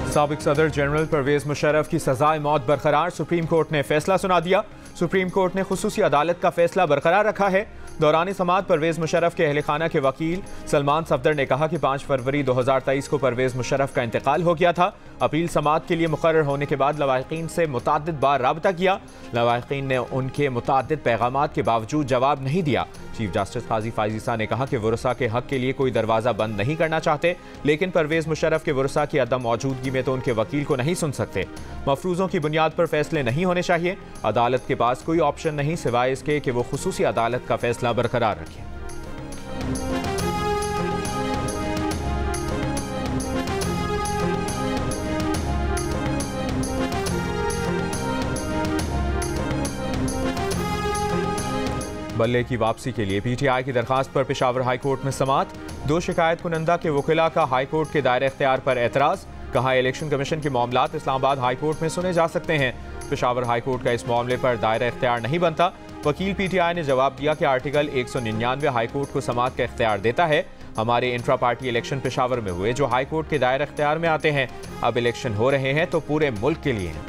साबिक सदर जनरल परवेज मुशर्रफ की सजाए मौत बरकरार, सुप्रीम कोर्ट ने फैसला सुना दिया। सुप्रीम कोर्ट ने खुसूसी अदालत का फैसला बरकरार रखा है। दौरान समाअत परवेज मुशर्रफ के अहल खाना के वकील सलमान सफदर ने कहा कि 5 फरवरी 2023 को परवेज मुशर्रफ का इंतकाल हो गया था। अपील समाअत के लिए मुकर्रर होने के बाद लवाहिकीन से मुतअद्दिद बार राबता किया। लवाहिकीन ने उनके मुतअद्दिद पैगामात के बावजूद जवाब नहीं दिया। चीफ जस्टिस काजी फाइज़ ने कहा कि वुरसा के हक के लिए कोई दरवाज़ा बंद नहीं करना चाहते, लेकिन परवेज मुशर्रफ के वुरसा की अदम मौजूदगी में तो उनके वकील को नहीं सुन सकते। मफरूज़ों की बुनियाद पर फैसले नहीं होने चाहिए। अदालत के पास कोई ऑप्शन नहीं सिवाय इसके कि वो खुसूसी अदालत का फैसला बरकरार रखे। बल्ले की वापसी के लिए पीटीआई की दरखास्त पर पेशावर हाई कोर्ट में समाअत। 2 शिकायत कुनंदा के वकीला का हाई कोर्ट के दायरे इख्तियार पर एतराज़। कहा इलेक्शन कमीशन के मामलात इस्लामाबाद हाई कोर्ट में सुने जा सकते हैं। पेशावर हाई कोर्ट का इस मामले पर दायरा इख्तियार नहीं बनता। वकील पीटीआई ने जवाब दिया कि आर्टिकल 199 हाई कोर्ट को समाअत का इख्तियार देता है। हमारे इंट्रा पार्टी इलेक्शन पेशावर में हुए जो हाई कोर्ट के दायरा इख्तियार में आते हैं। अब इलेक्शन हो रहे हैं तो पूरे मुल्क के लिए हैं।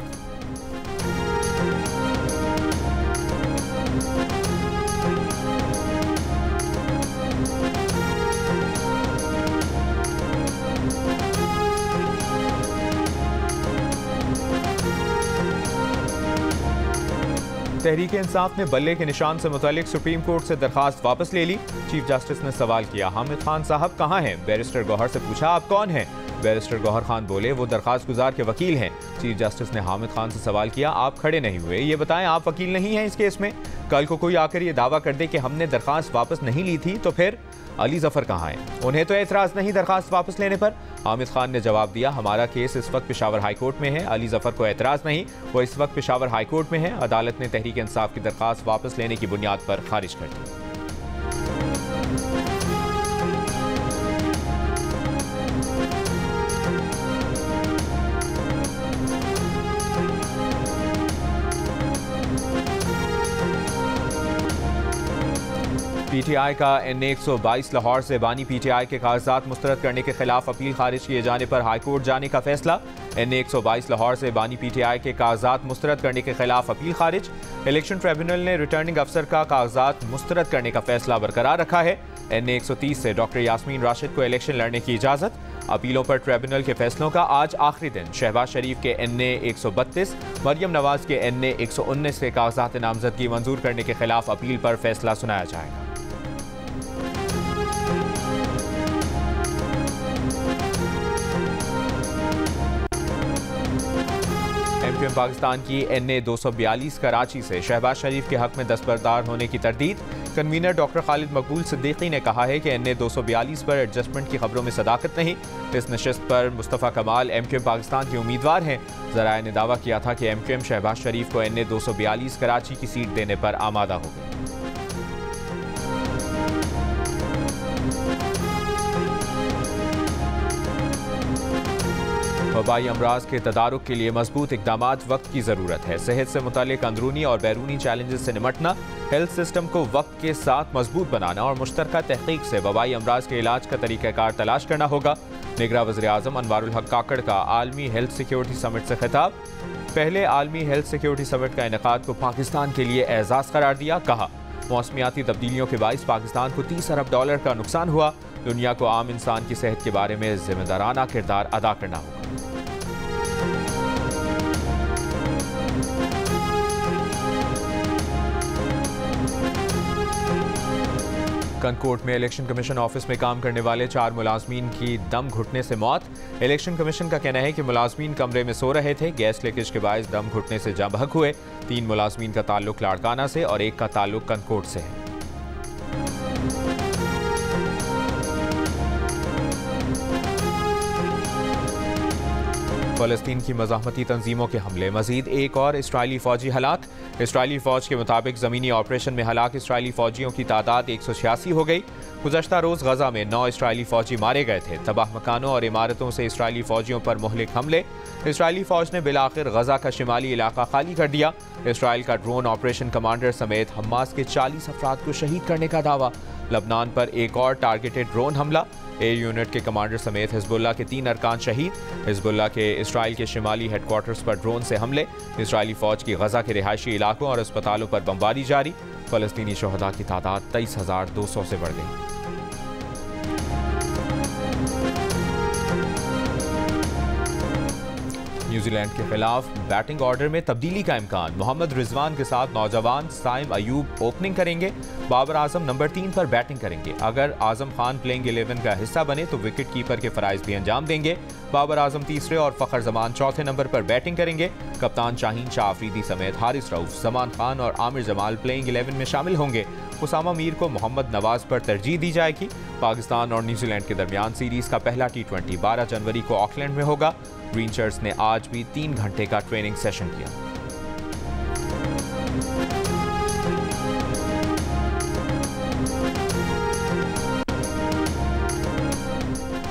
तहरीक इंसाफ ने बल्ले के निशान से मुतालिक सुप्रीम कोर्ट से दरखास्त वापस ले ली। चीफ जस्टिस ने सवाल किया, हामिद खान साहब कहाँ हैं? बैरिस्टर गौहर से पूछा, आप कौन हैं? बैरिस्टर गौहर खान बोले, वो दरखास्त गुजार के वकील हैं। चीफ जस्टिस ने हामिद खान से सवाल किया, आप खड़े नहीं हुए, ये बताएं आप वकील नहीं हैं इस केस में? कल को कोई आकर ये दावा कर दे कि हमने दरखास्त वापस नहीं ली थी तो फिर अली जफर कहाँ हैं? उन्हें तो एतराज़ नहीं दरखास्त वापस लेने पर। हामिद खान ने जवाब दिया, हमारा केस इस वक्त पेशावर हाई कोर्ट में है, अली जफर को एतराज़ नहीं, वो इस वक्त पेशावर हाई कोर्ट में है। अदालत ने तहरीक इंसाफ की दरखास्त वापस लेने की बुनियाद पर खारिज कर दी। पीटीआई का NA 122 लाहौर से बानी पीटीआई के कागजात मुस्तरद करने के खिलाफ अपील खारिज किए जाने पर हाईकोर्ट जाने का फैसला। NA 122 लाहौर से बानी पीटीआई के कागजात मुस्तरद करने के खिलाफ अपील खारिज। इलेक्शन ट्रिब्यूनल ने रिटर्निंग अफसर का कागजात मुस्तरद करने का फैसला बरकरार रखा है। NA 130 से डॉक्टर यास्मीन राशिद को इलेक्शन लड़ने की इजाजत। अपीलों पर ट्रिब्यूनल के फैसलों का आज आखिरी दिन। शहबाज शरीफ के NA 132, मरियम नवाज के NA 119 से कागजात नामजदगी मंजूर करने के खिलाफ अपील पर फैसला सुनाया जाएगा। एमक्यूएम पाकिस्तान की NA 242 कराची से शहबाज शरीफ के हक में दस्तबरदार होने की तरदीद। कन्वीनर डॉक्टर खालिद मकबूल सिद्दीकी ने कहा है कि NA 242 पर एडजस्टमेंट की खबरों में सदाकत नहीं। इस नशिस्त पर मुस्तफ़ा कमाल एमक्यूएम पाकिस्तान के उम्मीदवार हैं। ज़राए ने दावा किया था कि एमक्यूएम शहबाज शरीफ को NA 242 कराची की सीट देने पर आमादा हो गई। वबाई अमराज के तदारुक के लिए मजबूत इक़दामात वक्त की ज़रूरत है। सेहत से मुतालिक अंदरूनी और बैरूनी चैलेंजेस से निमटना, हेल्थ सिस्टम को वक्त के साथ मजबूत बनाना और मुश्तरका तहकीक से वबाई अमराज के इलाज का तरीक़ाकार तलाश करना होगा। निगरान वज़ीर आज़म अनवारुल हक काकड़ का आलमी हेल्थ सिक्योरिटी समिट से खिताब। पहले आलमी हेल्थ सिक्योरिटी समिट का इनेकाद को पाकिस्तान के लिए एजाज़ करार दिया। कहा, मौसमियाती तब्दीलियों के बाइस पाकिस्तान को $30 अरब का नुकसान हुआ। दुनिया को आम इंसान की सेहत के बारे में जिम्मेदाराना किरदार अदा करना होगा। कनकोट में इलेक्शन कमीशन ऑफिस में काम करने वाले 4 मुलाजमीन की दम घुटने से मौत। इलेक्शन कमीशन का कहना है कि मुलाजमीन कमरे में सो रहे थे, गैस लीकेज के बायस दम घुटने से जाँ बहक हुए। 3 मुलाजमीन का ताल्लुक लाड़काना से और 1 का ताल्लुक कनकोट से है। फ़लस्तीन की मज़ाहमती तंजीमों के हमले, मजीद एक और इसराइली फ़ौजी हलाक। इसराइली फ़ौज के मुताबिक ज़मीनी ऑपरेशन में हलाक इसराइली फ़ौजियों की तादाद 186 हो गई। गुज़श्ता रोज़ गज़ा में 9 इसराइली फ़ौजी मारे गए थे। तबाह मकानों और इमारतों से इसराइली फ़ौजियों पर मुहलिक हमले। इसराइली फ़ौज ने बिलाखिर गज़ा का शिमाली इलाका खाली कर दिया। इसराइल का ड्रोन ऑपरेशन कमांडर समेत हमास के 40 अफराद को शहीद करने का दावा। लबनान पर एक और टारगेटेड ड्रोन हमला, एयर यूनिट के कमांडर समेत हिजबुल्लाह के 3 अरकान शहीद। हिजबुल्लाह के इसराइल के शिमाली हेडक्वार्टर्स पर ड्रोन से हमले, इसराइली फौज की गजा के रिहायशी इलाकों और अस्पतालों पर बमबारी जारी। फलस्तीनी शहदा की तादाद 23,200 से बढ़ गई। न्यूजीलैंड के खिलाफ बैटिंग ऑर्डर में तब्दीली का इम्कान, मोहम्मद रिजवान के साथ नौजवान साइम अयूब ओपनिंग करेंगे, बाबर आजम नंबर 3 पर बैटिंग करेंगे। अगर आजम खान प्लेइंग 11 का हिस्सा बने तो विकेट कीपर के फराइज भी अंजाम देंगे। बाबर आजम तीसरे और फखर जमान चौथे नंबर पर बैटिंग करेंगे। कप्तान शाहीन शाह आफरीदी समेत हारिस रऊफ, जमान खान और आमिर जमाल प्लेइंग 11 में शामिल होंगे। उसामा मीर को मोहम्मद नवाज पर तरजीह दी जाएगी। पाकिस्तान और न्यूजीलैंड के दरमियान सीरीज का पहला T20 12 जनवरी को ऑकलैंड में होगा। ग्रीन शर्ट्स ने आज भी 3 घंटे का ट्रेनिंग सेशन किया।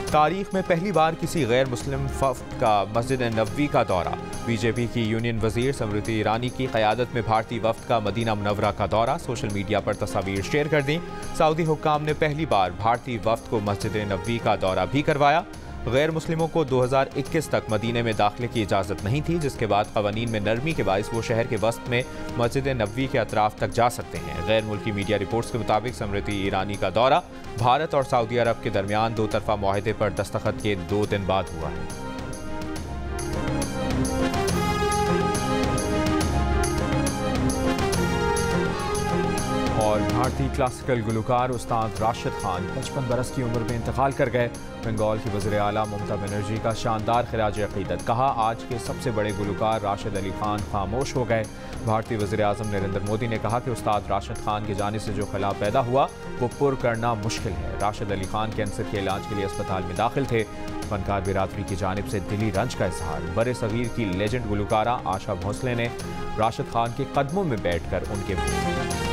तारीख में पहली बार किसी गैर मुस्लिम वफ़द का मस्जिद नबवी का दौरा, बीजेपी की यूनियन वजीर स्मृति ईरानी की क़यादत में भारतीय वफ़द का मदीना मुनव्वरा का दौरा, सोशल मीडिया पर तस्वीर शेयर कर दी। सऊदी हुक्काम ने पहली बार भारतीय वफ़द को मस्जिद नबवी का दौरा भी करवाया। गैर मुस्लिमों को 2021 तक मदीने में दाखिले की इजाज़त नहीं थी, जिसके बाद क़वानीन में नरमी के बायस वो शहर के वस्त में मस्जिद नबवी के अतराफ तक जा सकते हैं। गैर मुल्की मीडिया रिपोर्ट्स के मुताबिक स्मृति ईरानी का दौरा भारत और सऊदी अरब के दरमियान 2 तरफा मुआहदे पर दस्तखत के 2 दिन बाद हुआ है। और भारतीय क्लासिकल गुलकार उस्ताद राशिद खान 55 बरस की उम्र में इंतकाल कर गए। बंगाल की वज़ीर आला ममता बनर्जी का शानदार खिराज अक़ीदत, कहा आज के सबसे बड़े गुलकार राशिद अली खान खामोश हो गए। भारतीय वज़ीर आज़म नरेंद्र मोदी ने कहा कि उस्ताद राशिद खान के जाने से जो खला पैदा हुआ वो पुर करना मुश्किल है। राशिद अली खान कैंसर के इलाज के लिए अस्पताल में दाखिल थे। फनकार बिरादरी की जानिब से दिली रंज का इजहार, बड़े सगीर की लेजेंड गुलकारा आशा भोसले ने राशिद खान के कदमों में बैठ कर उनके